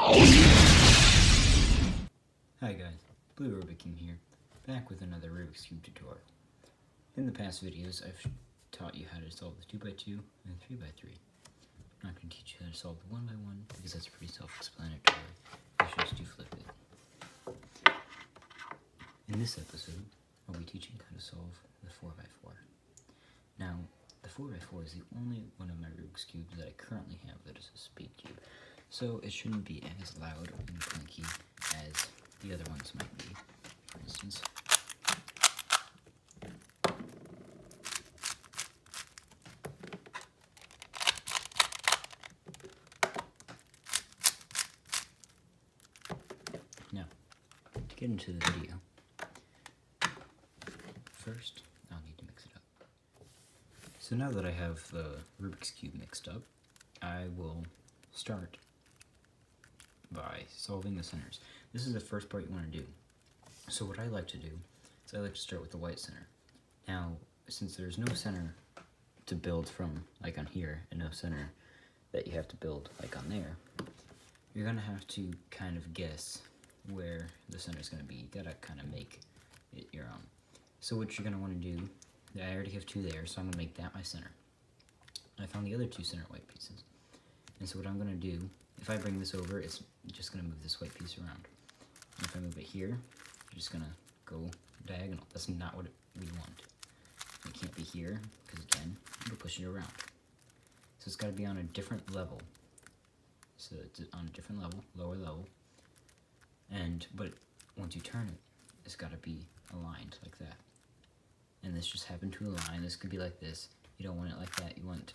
Hi guys, Blue Rubik King here, back with another Rubik's Cube tutorial. In the past videos, I've taught you how to solve the 2x2 and 3x3. I'm not going to teach you how to solve the 1x1 because that's pretty self-explanatory. You should just do flip it. In this episode, I'll be teaching how to solve the 4x4. Now, the 4x4 is the only one of my Rubik's Cubes that I currently have that is a speed cube, so it shouldn't be as loud and clinky as the other ones might be, for instance. Now, to get into the video, first I'll need to mix it up. So now that I have the Rubik's Cube mixed up, I will start by solving the centers. This is the first part you want to do. So what I like to do is I like to start with the white center. Now, since there's no center to build from, like on here, and no center that you have to build like on there, you're gonna have to kind of guess where the center is gonna be. You gotta kind of make it your own. So what you're gonna want to do, I already have two there, so I'm gonna make that my center. I found the other two center white pieces. And so what I'm gonna do, if I bring this over, it's just gonna move this white piece around. And if I move it here, you're just gonna go diagonal. That's not what we want. It can't be here, because again, we're pushing it around. So it's gotta be on a different level. So it's on a different level, lower level. But once you turn it, it's gotta be aligned like that. And this just happened to align. This could be like this. You don't want it like that. You want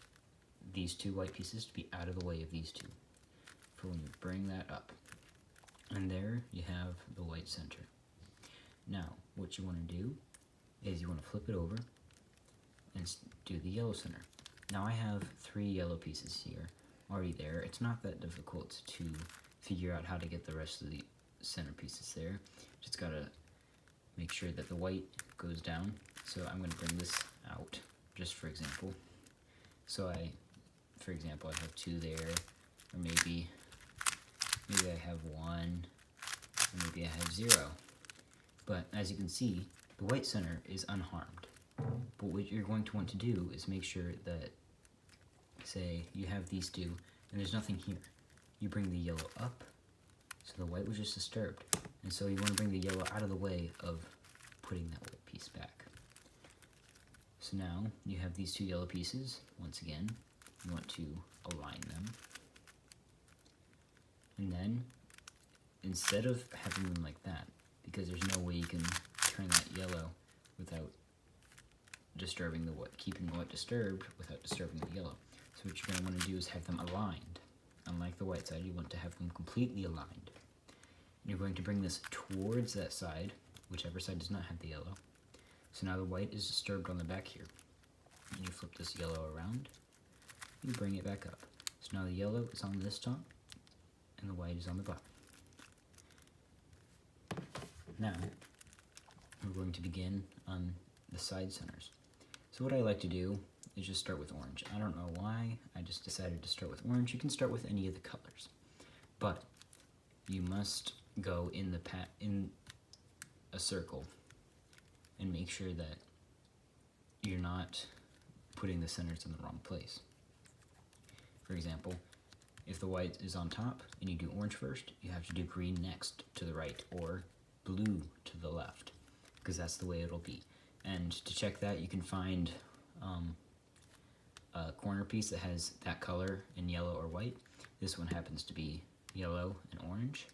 these two white pieces to be out of the way of these two for when you bring that up. And there you have the white center. Now, what you want to do is you want to flip it over and do the yellow center. Now I have 3 yellow pieces here already there. It's not that difficult to figure out how to get the rest of the center pieces there. Just gotta make sure that the white goes down. So I'm going to bring this out, just for example. So for example, I have 2 there, or maybe I have 1, or maybe I have 0. But as you can see, the white center is unharmed. But what you're going to want to do is make sure that, say, you have these 2, and there's nothing here. You bring the yellow up, so the white was just disturbed. And so you want to bring the yellow out of the way of putting that white piece back. So now you have these 2 yellow pieces. Once again, you want to align them. And then, instead of having them like that, because there's no way you can turn that yellow without disturbing the white, keeping the white disturbed without disturbing the yellow. So what you're going to want to do is have them aligned. Unlike the white side, you want to have them completely aligned. And you're going to bring this towards that side, whichever side does not have the yellow. So now the white is disturbed on the back here. And you flip this yellow around, you bring it back up. So now the yellow is on this top, and the white is on the bottom. Now, we're going to begin on the side centers. So what I like to do is just start with orange. I don't know why, I just decided to start with orange. You can start with any of the colors, but you must go in a circle and make sure that you're not putting the centers in the wrong place. For example, if the white is on top and you do orange first, you have to do green next to the right, or blue to the left, because that's the way it'll be. And to check that, you can find a corner piece that has that color in yellow or white. This one happens to be yellow and orange.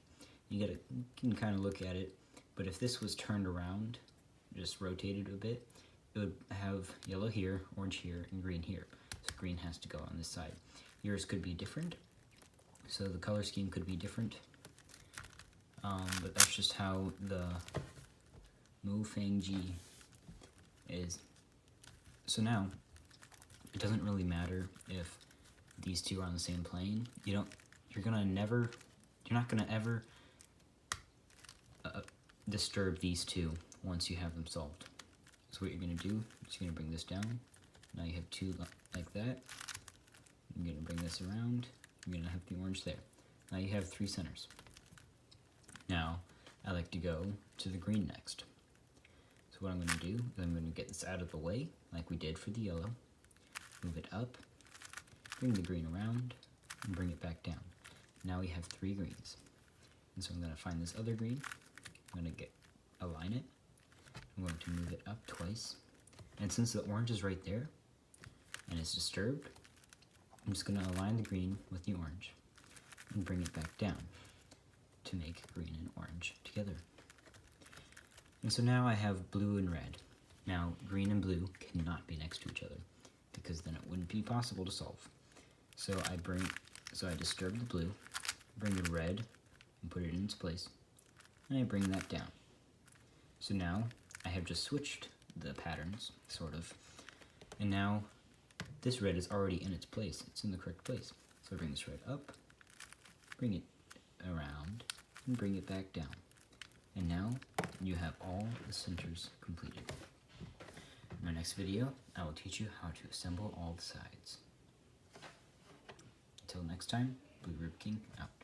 You can kind of look at it, but if this was turned around, just rotated a bit, it would have yellow here, orange here, and green here. So green has to go on this side. Yours could be different, so the color scheme could be different, but that's just how the Mufang is. So now, it doesn't really matter if these 2 are on the same plane. You're not gonna ever disturb these 2 once you have them solved. So what you're gonna do is you're gonna bring this down. Now you have 2 like that. You're gonna bring this around. You're gonna have the orange there. Now you have 3 centers. Now, I like to go to the green next. So what I'm going to do is I'm going to get this out of the way, like we did for the yellow. Move it up, bring the green around, and bring it back down. Now we have 3 greens. And so I'm going to find this other green. I'm going to align it. I'm going to move it up twice. And since the orange is right there, and it's disturbed, I'm just going to align the green with the orange and bring it back down to make green and orange together. And so now I have blue and red. Now green and blue cannot be next to each other because then it wouldn't be possible to solve. So I disturb the blue, bring the red and put it in its place, and I bring that down. So now I have just switched the patterns, sort of, and now this red is already in its place. It's in the correct place. So I bring this red up, bring it around, and bring it back down. And now you have all the centers completed. In my next video, I will teach you how to assemble all the sides. Until next time, Blue Rubik King out.